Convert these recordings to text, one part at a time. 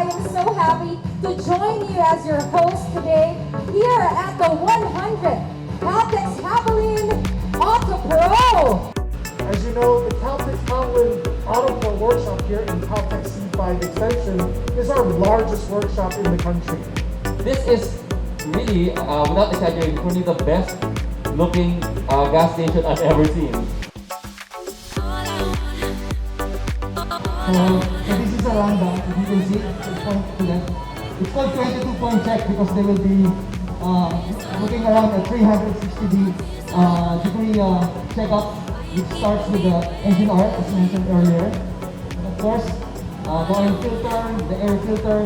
am so happy to join you as your host today here at the 100th Caltex Havoline autoPro. As you know, the Caltex Havoline autoPro workshop here in Caltex C5 Extension is our largest workshop in the country. This is really, without exaggerating, probably the best looking gas station I've ever seen. So this is a rundown, if you can see, it's called 22-point check because they will be looking around a 360 degree checkup, which starts with the engine oil, as mentioned earlier. And of course, the oil filter, the air filter,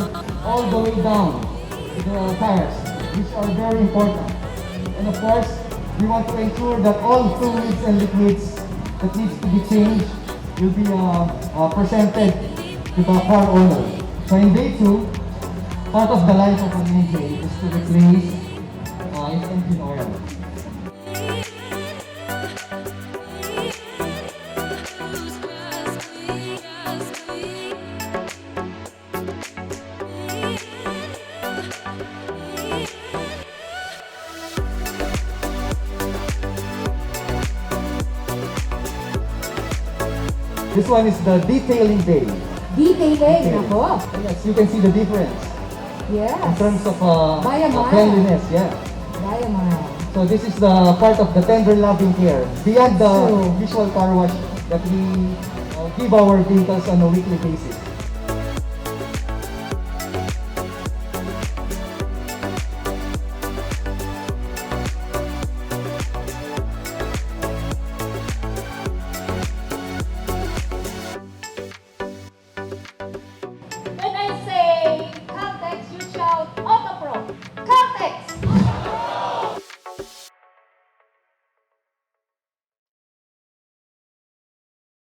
all the way down to the tires, which are very important. And of course, we want to ensure that all fluids and liquids that needs to be changed will be presented to the car owner. So in day 2, part of the life of an engine is to replace its engine oil. This one is the detailing bay. Detailing, ako. Yes, you can see the difference Yes. in terms of By a mile. cleanliness. Yeah. By a mile. So this is the part of the tender loving care beyond the True. usual car wash that we give our vehicles on a weekly basis.